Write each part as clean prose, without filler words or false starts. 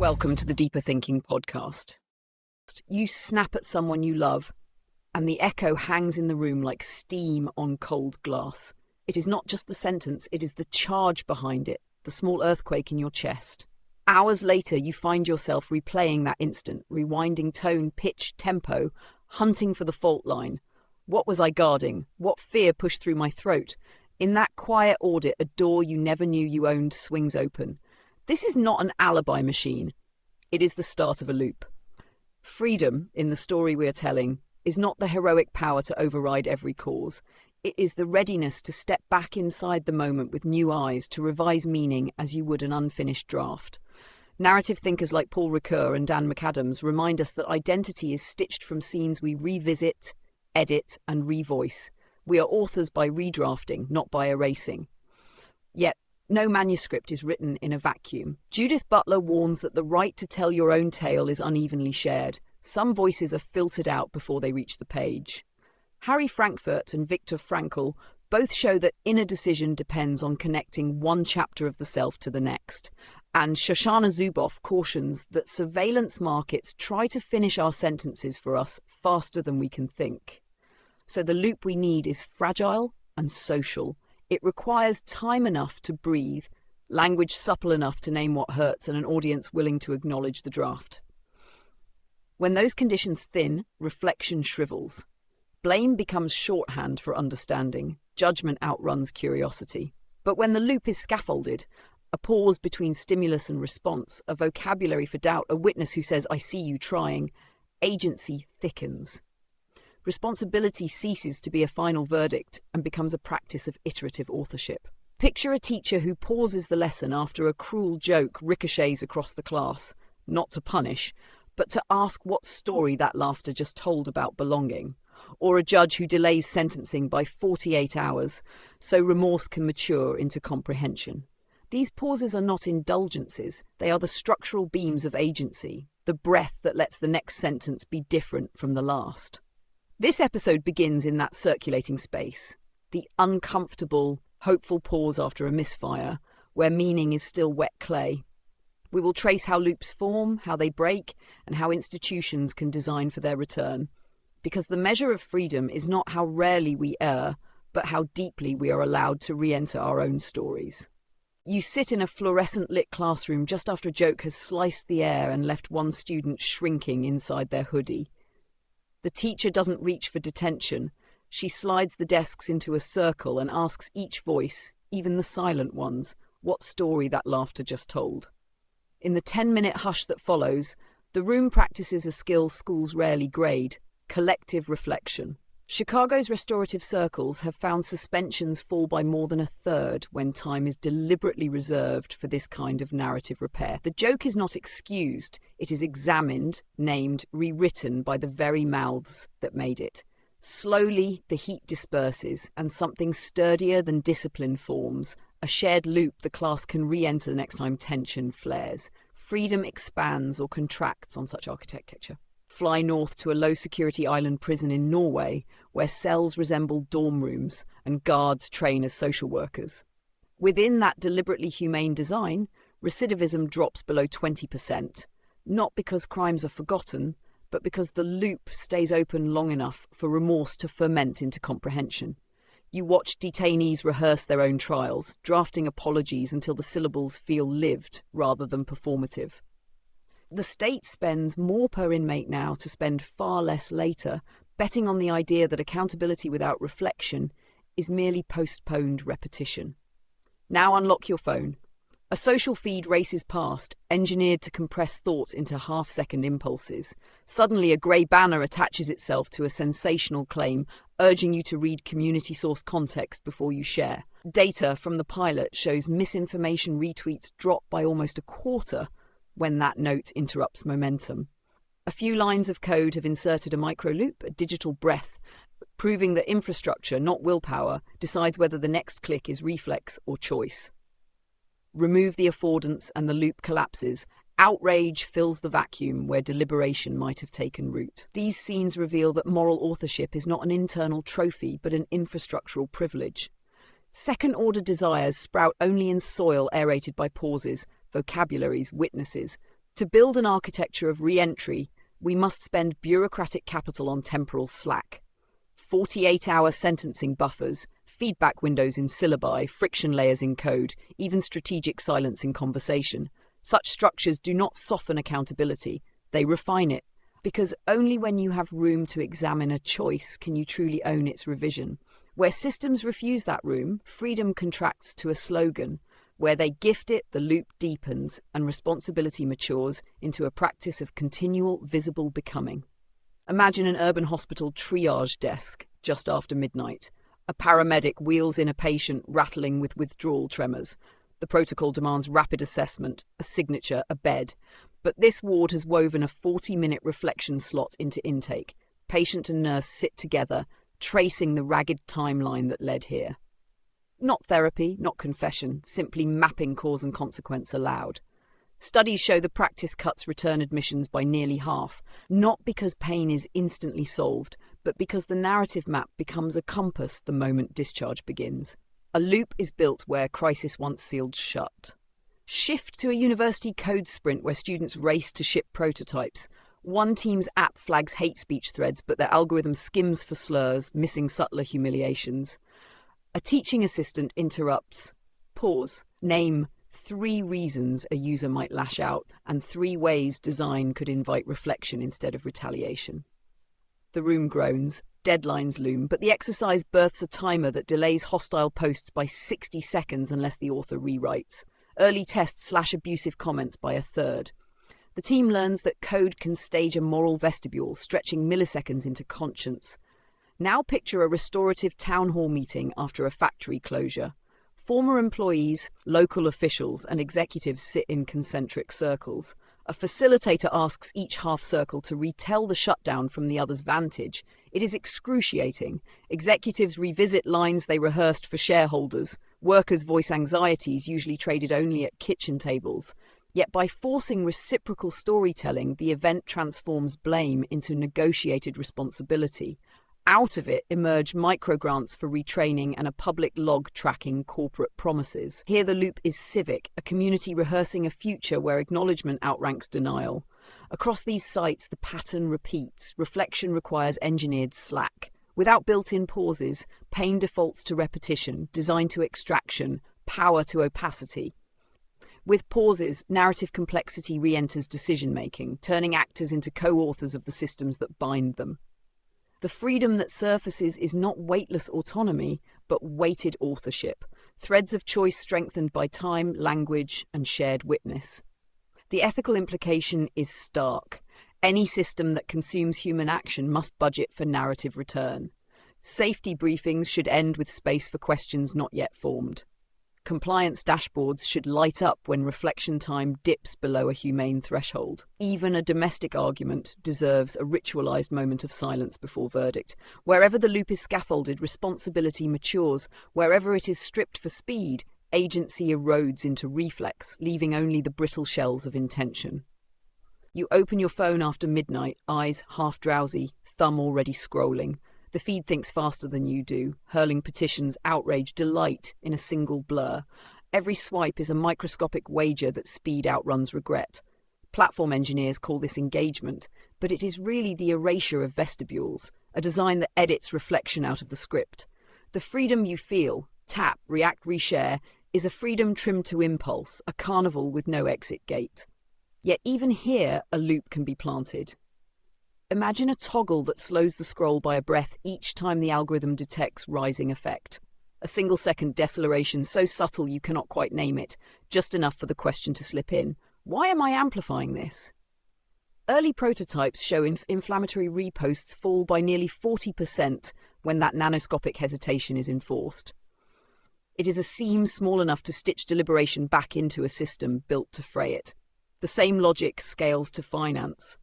Welcome to the Deeper Thinking podcast. You snap at someone you love, and the echo hangs in the room like steam on cold glass. It is not just the sentence, it is the charge behind it, the small earthquake in your chest. Hours later, you find yourself replaying that instant, rewinding tone, pitch, tempo, hunting for the fault line. What was I guarding? What fear pushed through my throat? In that quiet audit, a door you never knew you owned swings open. This is not an alibi machine. It is the start of a loop. Freedom, in the story we are telling, is not the heroic power to override every cause. It is the readiness to step back inside the moment with new eyes, to revise meaning as you would an unfinished draft. Narrative thinkers like Paul Ricoeur and Dan McAdams remind us that identity is stitched from scenes we revisit, edit, and revoice. We are authors by redrafting, not by erasing. Yet, no manuscript is written in a vacuum. Judith Butler warns that the right to tell your own tale is unevenly shared. Some voices are filtered out before they reach the page. Harry Frankfurt and Viktor Frankl both show that inner decision depends on connecting one chapter of the self to the next. And Shoshana Zuboff cautions that surveillance markets try to finish our sentences for us faster than we can think. So the loop we need is fragile and social. It requires time enough to breathe, language supple enough to name what hurts, and an audience willing to acknowledge the draft. When those conditions thin, reflection shrivels. Blame becomes shorthand for understanding. Judgment outruns curiosity. But when the loop is scaffolded, a pause between stimulus and response, a vocabulary for doubt, a witness who says, "I see you trying," agency thickens. Responsibility ceases to be a final verdict and becomes a practice of iterative authorship. Picture a teacher who pauses the lesson after a cruel joke ricochets across the class, not to punish, but to ask what story that laughter just told about belonging. Or a judge who delays sentencing by 48 hours so remorse can mature into comprehension. These pauses are not indulgences, they are the structural beams of agency, the breath that lets the next sentence be different from the last. This episode begins in that circulating space, the uncomfortable, hopeful pause after a misfire, where meaning is still wet clay. We will trace how loops form, how they break, and how institutions can design for their return. Because the measure of freedom is not how rarely we err, but how deeply we are allowed to re-enter our own stories. You sit in a fluorescent lit classroom just after a joke has sliced the air and left one student shrinking inside their hoodie. The teacher doesn't reach for detention. She slides the desks into a circle and asks each voice, even the silent ones, what story that laughter just told. In the 10-minute hush that follows, the room practices a skill schools rarely grade: collective reflection. Chicago's Restorative Circles have found suspensions fall by more than a third when time is deliberately reserved for this kind of narrative repair. The joke is not excused, it is examined, named, rewritten by the very mouths that made it. Slowly, the heat disperses and something sturdier than discipline forms, a shared loop the class can re-enter the next time tension flares. Freedom expands or contracts on such architecture. Fly north to a low-security island prison in Norway, where cells resemble dorm rooms and guards train as social workers. Within that deliberately humane design, recidivism drops below 20%, not because crimes are forgotten, but because the loop stays open long enough for remorse to ferment into comprehension. You watch detainees rehearse their own trials, drafting apologies until the syllables feel lived rather than performative. The state spends more per inmate now to spend far less later, betting on the idea that accountability without reflection is merely postponed repetition. Now unlock your phone. A social feed races past, engineered to compress thought into half-second impulses. Suddenly a grey banner attaches itself to a sensational claim, urging you to read community source context before you share. Data from the pilot shows misinformation retweets drop by almost a quarter when that note interrupts momentum. A few lines of code have inserted a micro-loop, a digital breath, proving that infrastructure, not willpower, decides whether the next click is reflex or choice. Remove the affordance and the loop collapses. Outrage fills the vacuum where deliberation might have taken root. These scenes reveal that moral authorship is not an internal trophy, but an infrastructural privilege. Second-order desires sprout only in soil aerated by pauses, vocabularies, witnesses. To build an architecture of re-entry, we must spend bureaucratic capital on temporal slack. 48-hour sentencing buffers, feedback windows in syllabi, friction layers in code, even strategic silence in conversation. Such structures do not soften accountability, they refine it, because only when you have room to examine a choice can you truly own its revision. Where systems refuse that room, freedom contracts to a slogan. Where they gift it, the loop deepens and responsibility matures into a practice of continual, visible becoming. Imagine an urban hospital triage desk just after midnight. A paramedic wheels in a patient rattling with withdrawal tremors. The protocol demands rapid assessment, a signature, a bed. But this ward has woven a 40-minute reflection slot into intake. Patient and nurse sit together, tracing the ragged timeline that led here. Not therapy, not confession, simply mapping cause and consequence aloud. Studies show the practice cuts return admissions by nearly half, not because pain is instantly solved, but because the narrative map becomes a compass the moment discharge begins. A loop is built where crisis once sealed shut. Shift to a university code sprint where students race to ship prototypes. One team's app flags hate speech threads, but their algorithm skims for slurs, missing subtler humiliations. A teaching assistant interrupts. Pause. Name 3 reasons a user might lash out and 3 ways design could invite reflection instead of retaliation. The room groans. Deadlines loom, but the exercise births a timer that delays hostile posts by 60 seconds unless the author rewrites. Early tests slash abusive comments by a third. The team learns that code can stage a moral vestibule, stretching milliseconds into conscience. Now picture a restorative town hall meeting after a factory closure. Former employees, local officials, and executives sit in concentric circles. A facilitator asks each half circle to retell the shutdown from the other's vantage. It is excruciating. Executives revisit lines they rehearsed for shareholders. Workers voice anxieties usually traded only at kitchen tables. Yet by forcing reciprocal storytelling, the event transforms blame into negotiated responsibility. Out of it emerge microgrants for retraining and a public log tracking corporate promises. Here the loop is civic, a community rehearsing a future where acknowledgement outranks denial. Across these sites, the pattern repeats. Reflection requires engineered slack. Without built-in pauses, pain defaults to repetition, design to extraction, power to opacity. With pauses, narrative complexity re-enters decision-making, turning actors into co-authors of the systems that bind them. The freedom that surfaces is not weightless autonomy, but weighted authorship, threads of choice strengthened by time, language, and shared witness. The ethical implication is stark. Any system that consumes human action must budget for narrative return. Safety briefings should end with space for questions not yet formed. Compliance dashboards should light up when reflection time dips below a humane threshold. Even a domestic argument deserves a ritualized moment of silence before verdict. Wherever the loop is scaffolded, responsibility matures. Wherever it is stripped for speed, agency erodes into reflex, leaving only the brittle shells of intention. You open your phone after midnight, eyes half drowsy, thumb already scrolling. The feed thinks faster than you do, hurling petitions, outrage, delight in a single blur. Every swipe is a microscopic wager that speed outruns regret. Platform engineers call this engagement, but it is really the erasure of vestibules, a design that edits reflection out of the script. The freedom you feel, tap, react, reshare, is a freedom trimmed to impulse, a carnival with no exit gate. Yet even here, a loop can be planted. Imagine a toggle that slows the scroll by a breath each time the algorithm detects rising effect. A single-second deceleration so subtle you cannot quite name it, just enough for the question to slip in. Why am I amplifying this? Early prototypes show inflammatory reposts fall by nearly 40% when that nanoscopic hesitation is enforced. It is a seam small enough to stitch deliberation back into a system built to fray it. The same logic scales to finance.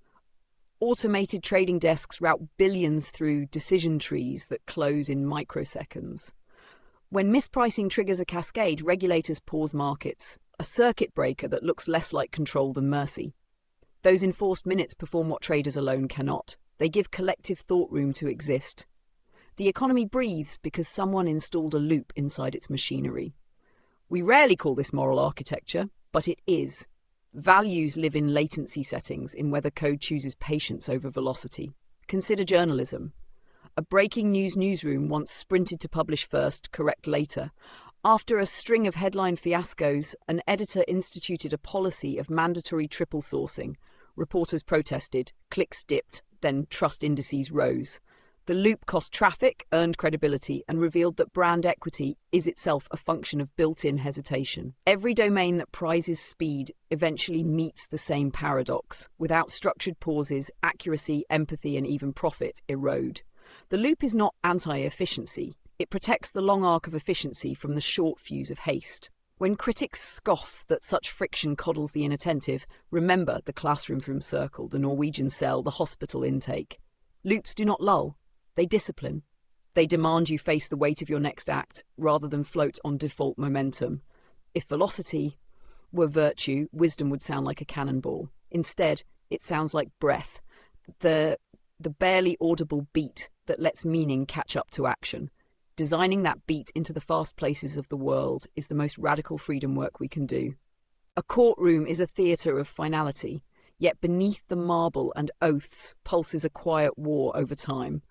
Automated trading desks route billions through decision trees that close in microseconds. When mispricing triggers a cascade, regulators pause markets, a circuit breaker that looks less like control than mercy. Those enforced minutes perform what traders alone cannot. They give collective thought room to exist. The economy breathes because someone installed a loop inside its machinery. We rarely call this moral architecture, but it is. Values live in latency settings, in whether code chooses patience over velocity. Consider journalism. A breaking news newsroom once sprinted to publish first, correct later. After a string of headline fiascos, an editor instituted a policy of mandatory triple sourcing. Reporters protested, clicks dipped, then trust indices rose. The loop cost traffic, earned credibility, and revealed that brand equity is itself a function of built-in hesitation. Every domain that prizes speed eventually meets the same paradox. Without structured pauses, accuracy, empathy, and even profit erode. The loop is not anti-efficiency. It protects the long arc of efficiency from the short fuse of haste. When critics scoff that such friction coddles the inattentive, remember the classroom circle, the Norwegian cell, the hospital intake. Loops do not lull. They discipline. They demand you face the weight of your next act rather than float on default momentum. If velocity were virtue, wisdom would sound like a cannonball. Instead, it sounds like breath, the barely audible beat that lets meaning catch up to action. Designing that beat into the fast places of the world is the most radical freedom work we can do. A courtroom is a theatre of finality, yet beneath the marble and oaths pulses a quiet war over time.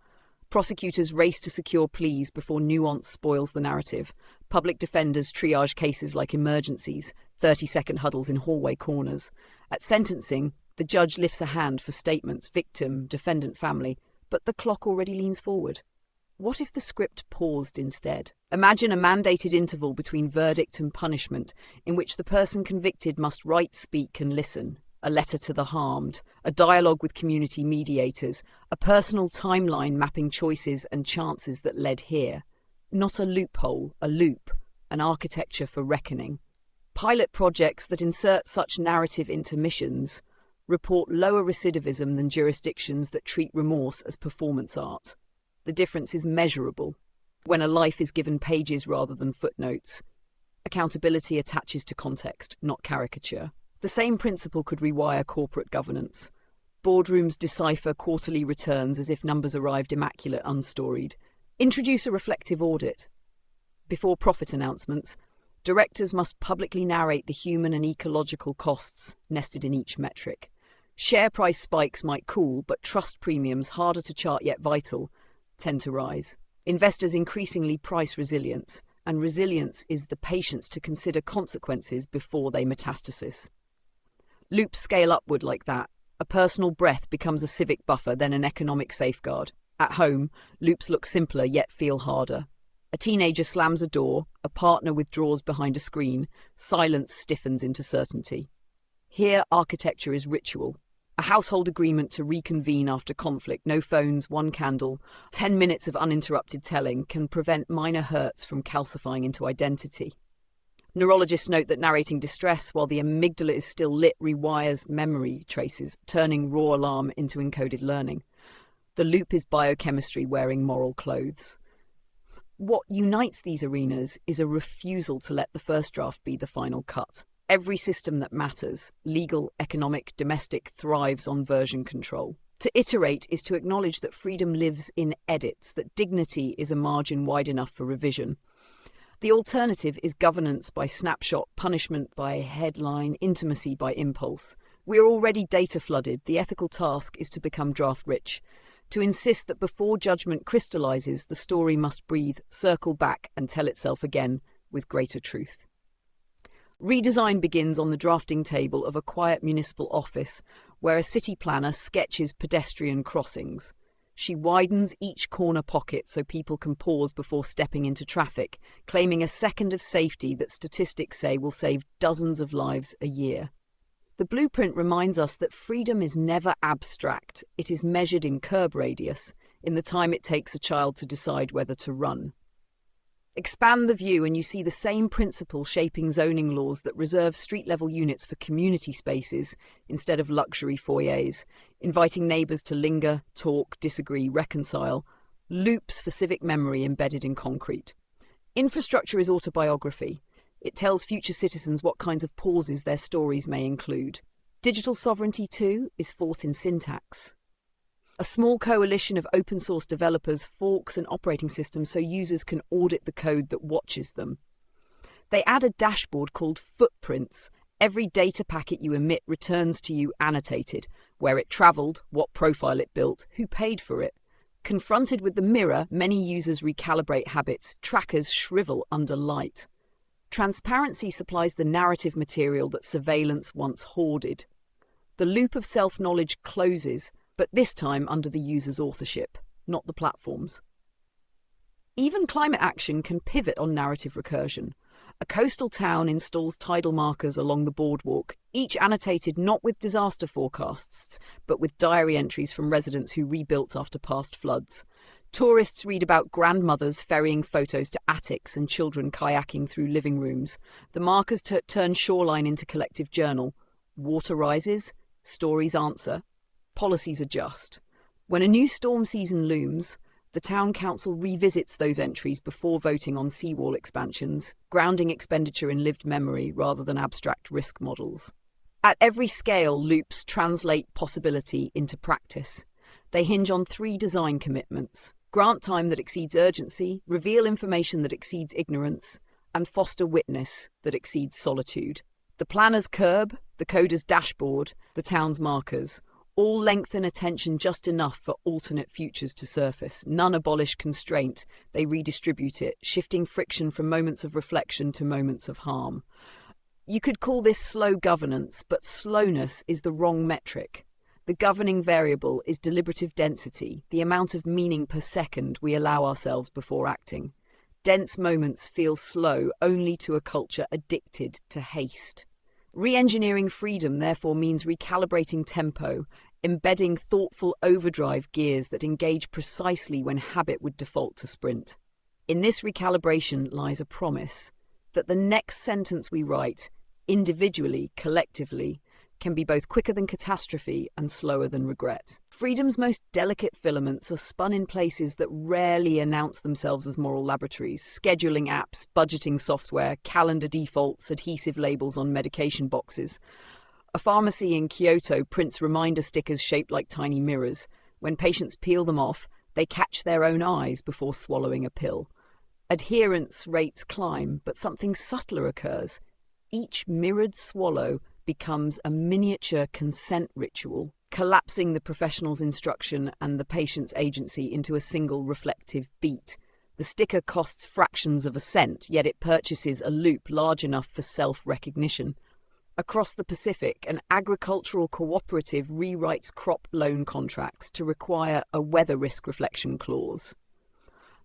Prosecutors race to secure pleas before nuance spoils the narrative. Public defenders triage cases like emergencies, 30-second huddles in hallway corners. At sentencing, the judge lifts a hand for statements, victim, defendant, family, but the clock already leans forward. What if the script paused instead? Imagine a mandated interval between verdict and punishment, in which the person convicted must write, speak, and listen. A letter to the harmed, a dialogue with community mediators, a personal timeline mapping choices and chances that led here. Not a loophole, a loop, an architecture for reckoning. Pilot projects that insert such narrative intermissions report lower recidivism than jurisdictions that treat remorse as performance art. The difference is measurable. When a life is given pages rather than footnotes, accountability attaches to context, not caricature. The same principle could rewire corporate governance. Boardrooms decipher quarterly returns as if numbers arrived immaculate, unstoried. Introduce a reflective audit. Before profit announcements, directors must publicly narrate the human and ecological costs nested in each metric. Share price spikes might cool, but trust premiums, harder to chart yet vital, tend to rise. Investors increasingly price resilience, and resilience is the patience to consider consequences before they metastasize. Loops scale upward like that. A personal breath becomes a civic buffer, then an economic safeguard. At home, loops look simpler yet feel harder. A teenager slams a door, a partner withdraws behind a screen, silence stiffens into certainty. Here, architecture is ritual. A household agreement to reconvene after conflict, no phones, one candle, 10 minutes of uninterrupted telling can prevent minor hurts from calcifying into identity. Neurologists note that narrating distress while the amygdala is still lit rewires memory traces, turning raw alarm into encoded learning. The loop is biochemistry wearing moral clothes. What unites these arenas is a refusal to let the first draft be the final cut. Every system that matters, legal, economic, domestic, thrives on version control. To iterate is to acknowledge that freedom lives in edits, that dignity is a margin wide enough for revision. The alternative is governance by snapshot, punishment by headline, intimacy by impulse. We are already data flooded. The ethical task is to become draft rich, to insist that before judgment crystallizes, the story must breathe, circle back, and tell itself again with greater truth. Redesign begins on the drafting table of a quiet municipal office where a city planner sketches pedestrian crossings. She widens each corner pocket so people can pause before stepping into traffic, claiming a second of safety that statistics say will save dozens of lives a year. The blueprint reminds us that freedom is never abstract. It is measured in curb radius, in the time it takes a child to decide whether to run. Expand the view and you see the same principle shaping zoning laws that reserve street-level units for community spaces instead of luxury foyers, inviting neighbours to linger, talk, disagree, reconcile, loops for civic memory embedded in concrete. Infrastructure is autobiography. It tells future citizens what kinds of pauses their stories may include. Digital sovereignty, too, is fought in syntax. A small coalition of open-source developers forks an operating system so users can audit the code that watches them. They add a dashboard called Footprints, Every data packet you emit returns to you annotated, where it travelled, what profile it built, who paid for it. Confronted with the mirror, many users recalibrate habits, trackers shrivel under light. Transparency supplies the narrative material that surveillance once hoarded. The loop of self-knowledge closes, but this time under the user's authorship, not the platform's. Even climate action can pivot on narrative recursion. A coastal town installs tidal markers along the boardwalk, each annotated not with disaster forecasts, but with diary entries from residents who rebuilt after past floods. Tourists read about grandmothers ferrying photos to attics and children kayaking through living rooms. The markers turn shoreline into collective journal. Water rises, stories answer, policies adjust. When a new storm season looms, the town council revisits those entries before voting on seawall expansions, grounding expenditure in lived memory rather than abstract risk models. At every scale, loops translate possibility into practice. They hinge on 3 design commitments: grant time that exceeds urgency, reveal information that exceeds ignorance, and foster witness that exceeds solitude. The planner's curb, the coder's dashboard, the town's markers all lengthen attention just enough for alternate futures to surface. None abolish constraint, they redistribute it, shifting friction from moments of reflection to moments of harm. You could call this slow governance, but slowness is the wrong metric. The governing variable is deliberative density, the amount of meaning per second we allow ourselves before acting. Dense moments feel slow only to a culture addicted to haste. Re-engineering freedom therefore means recalibrating tempo, embedding thoughtful overdrive gears that engage precisely when habit would default to sprint. In this recalibration lies a promise that the next sentence we write, individually, collectively, can be both quicker than catastrophe and slower than regret. Freedom's most delicate filaments are spun in places that rarely announce themselves as moral laboratories: scheduling apps, budgeting software, calendar defaults, adhesive labels on medication boxes. A pharmacy in Kyoto prints reminder stickers shaped like tiny mirrors. When patients peel them off, they catch their own eyes before swallowing a pill. Adherence rates climb, but something subtler occurs. Each mirrored swallow becomes a miniature consent ritual, collapsing the professional's instruction and the patient's agency into a single reflective beat. The sticker costs fractions of a cent, yet it purchases a loop large enough for self-recognition. Across the Pacific, an agricultural cooperative rewrites crop loan contracts to require a weather risk reflection clause.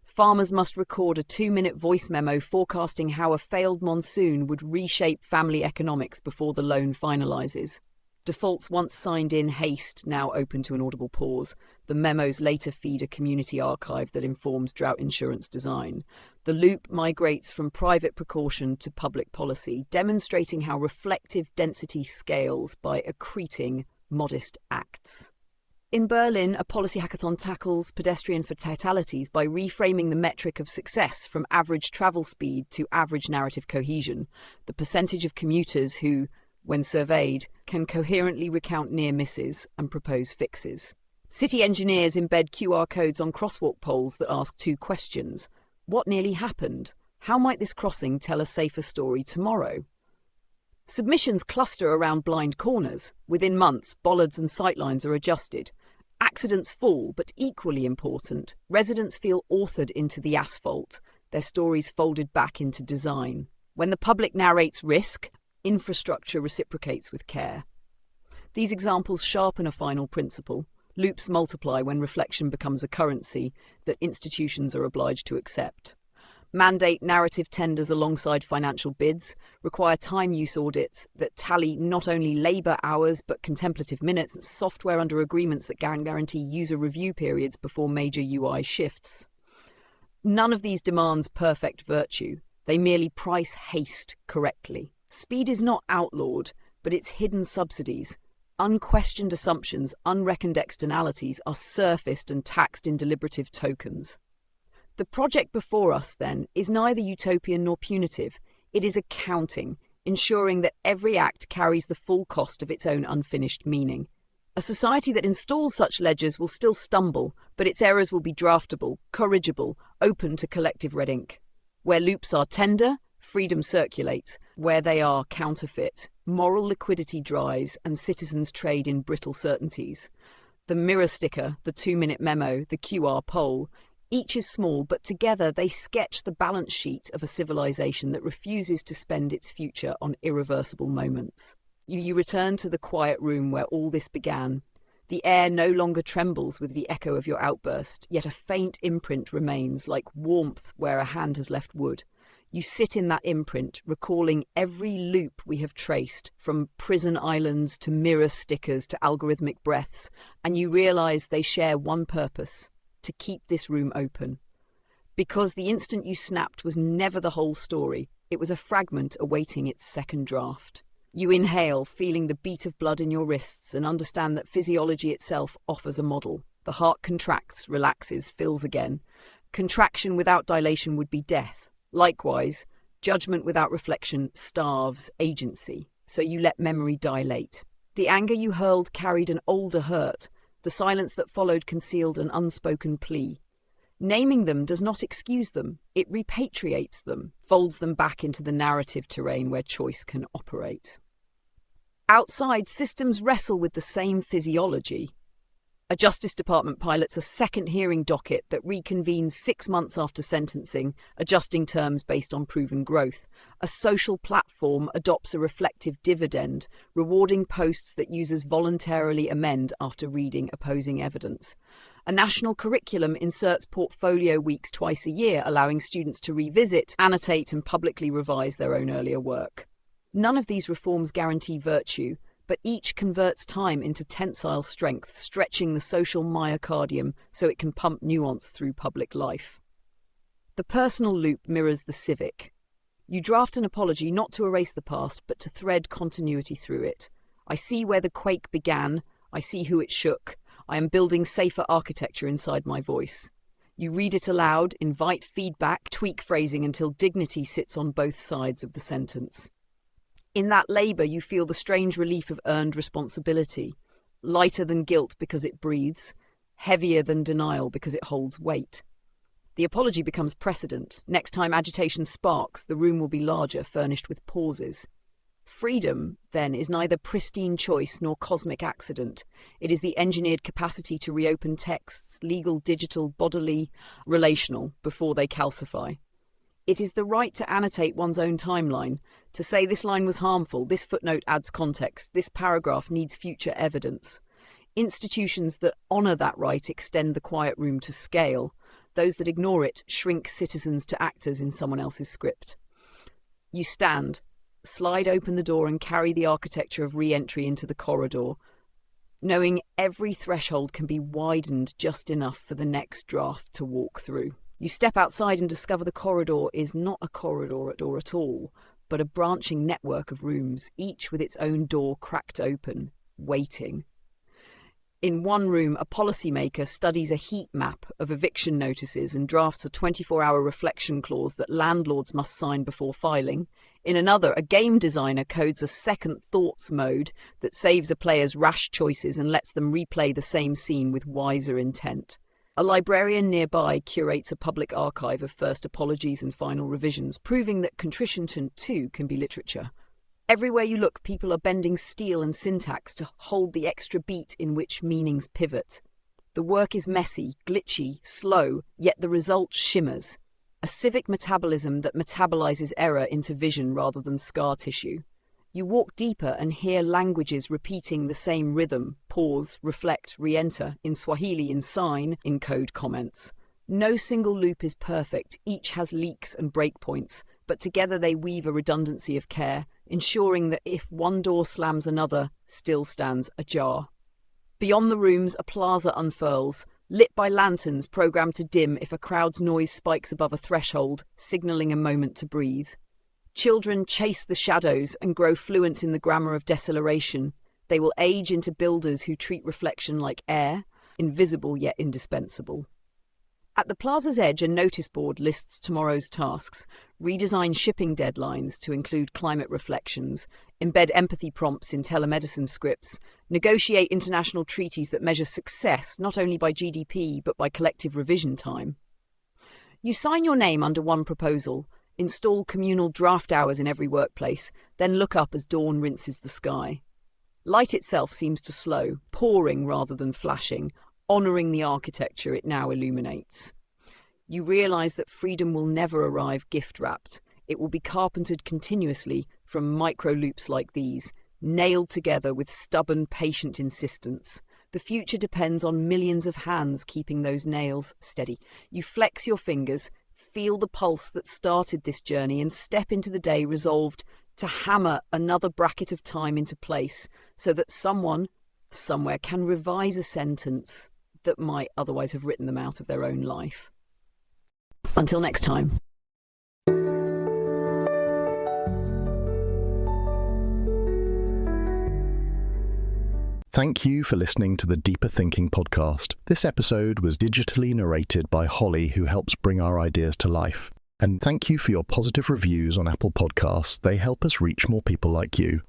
Farmers must record a 2-minute voice memo forecasting how a failed monsoon would reshape family economics before the loan finalises. Defaults once signed in haste, now open to an audible pause. The memos later feed a community archive that informs drought insurance design. The loop migrates from private precaution to public policy, demonstrating how reflective density scales by accreting modest acts. In Berlin, a policy hackathon tackles pedestrian fatalities by reframing the metric of success from average travel speed to average narrative cohesion, the percentage of commuters who, when surveyed, can coherently recount near misses and propose fixes. City engineers embed QR codes on crosswalk poles that ask 2 questions. What nearly happened? How might this crossing tell a safer story tomorrow? Submissions cluster around blind corners. Within months, bollards and sightlines are adjusted. Accidents fall, but equally important, residents feel authored into the asphalt, their stories folded back into design. When the public narrates risk, infrastructure reciprocates with care. These examples sharpen a final principle. Loops multiply when reflection becomes a currency that institutions are obliged to accept. Mandate narrative tenders alongside financial bids, require time use audits that tally not only labour hours but contemplative minutes, and software under agreements that guarantee user review periods before major UI shifts. None of these demands perfect virtue. They merely price haste correctly. Speed is not outlawed, but its hidden subsidies. Unquestioned assumptions, unreckoned externalities are surfaced and taxed in deliberative tokens. The project before us, then, is neither utopian nor punitive. It is accounting, ensuring that every act carries the full cost of its own unfinished meaning. A society that installs such ledgers will still stumble, but its errors will be draftable, corrigible, open to collective red ink. Where loops are tender, Freedom circulates. Where they are counterfeit. Moral liquidity dries and citizens trade in brittle certainties. The mirror sticker, the 2-minute memo, the QR poll, each is small, but together they sketch the balance sheet of a civilization that refuses to spend its future on irreversible moments. You return to the quiet room where all this began. The air no longer trembles with the echo of your outburst, yet a faint imprint remains, like warmth where a hand has left wood. You sit in that imprint, recalling every loop we have traced, from prison islands to mirror stickers to algorithmic breaths, and you realize they share one purpose: to keep this room open. Because the instant you snapped was never the whole story, it was a fragment awaiting its second draft. You inhale, feeling the beat of blood in your wrists, and understand that physiology itself offers a model. The heart contracts, relaxes, fills again. Contraction without dilation would be death. Likewise, judgment without reflection starves agency, so you let memory dilate. The anger you hurled carried an older hurt. The silence that followed concealed an unspoken plea. Naming them does not excuse them, it repatriates them, folds them back into the narrative terrain where choice can operate. Outside, systems wrestle with the same physiology. A Justice Department pilots a second hearing docket that reconvenes 6 months after sentencing, adjusting terms based on proven growth. A social platform adopts a reflective dividend, rewarding posts that users voluntarily amend after reading opposing evidence. A national curriculum inserts portfolio weeks twice a year, allowing students to revisit, annotate, and publicly revise their own earlier work. None of these reforms guarantee virtue, but each converts time into tensile strength, stretching the social myocardium so it can pump nuance through public life. The personal loop mirrors the civic. You draft an apology not to erase the past, but to thread continuity through it. I see where the quake began. I see who it shook. I am building safer architecture inside my voice. You read it aloud, invite feedback, tweak phrasing until dignity sits on both sides of the sentence. In that labour, you feel the strange relief of earned responsibility, lighter than guilt because it breathes, heavier than denial because it holds weight. The apology becomes precedent. Next time agitation sparks, the room will be larger, furnished with pauses. Freedom, then, is neither pristine choice nor cosmic accident. It is the engineered capacity to reopen texts, legal, digital, bodily, relational, before they calcify. It is the right to annotate one's own timeline, to say this line was harmful, this footnote adds context, this paragraph needs future evidence. Institutions that honour that right extend the quiet room to scale. Those that ignore it shrink citizens to actors in someone else's script. You stand, slide open the door and carry the architecture of re-entry into the corridor, knowing every threshold can be widened just enough for the next draft to walk through. You step outside and discover the corridor is not a corridor at all, but a branching network of rooms, each with its own door cracked open, waiting. In one room, a policymaker studies a heat map of eviction notices and drafts a 24-hour reflection clause that landlords must sign before filing. In another, a game designer codes a second thoughts mode that saves a player's rash choices and lets them replay the same scene with wiser intent. A librarian nearby curates a public archive of first apologies and final revisions, proving that contrition too can be literature. Everywhere you look, people are bending steel and syntax to hold the extra beat in which meanings pivot. The work is messy, glitchy, slow, yet the result shimmers. A civic metabolism that metabolizes error into vision rather than scar tissue. You walk deeper and hear languages repeating the same rhythm: pause, reflect, re-enter, in Swahili, in sign, in code comments. No single loop is perfect, each has leaks and breakpoints, but together they weave a redundancy of care, ensuring that if one door slams another, still stands ajar. Beyond the rooms, a plaza unfurls, lit by lanterns programmed to dim if a crowd's noise spikes above a threshold, signalling a moment to breathe. Children chase the shadows and grow fluent in the grammar of deceleration. They will age into builders who treat reflection like air, invisible yet indispensable. At the plaza's edge, a notice board lists tomorrow's tasks, redesign shipping deadlines to include climate reflections, embed empathy prompts in telemedicine scripts, negotiate international treaties that measure success not only by GDP but by collective revision time. You sign your name under one proposal. Install communal draft hours in every workplace, then look up as dawn rinses the sky. Light itself seems to slow, pouring rather than flashing, honouring the architecture it now illuminates. You realise that freedom will never arrive gift-wrapped. It will be carpentered continuously from micro-loops like these, nailed together with stubborn, patient insistence. The future depends on millions of hands keeping those nails steady. You flex your fingers, feel the pulse that started this journey, and step into the day resolved to hammer another bracket of time into place so that someone, somewhere, can revise a sentence that might otherwise have written them out of their own life. Until next time. Thank you for listening to the Deeper Thinking podcast. This episode was digitally narrated by Holly, who helps bring our ideas to life. And thank you for your positive reviews on Apple Podcasts. They help us reach more people like you.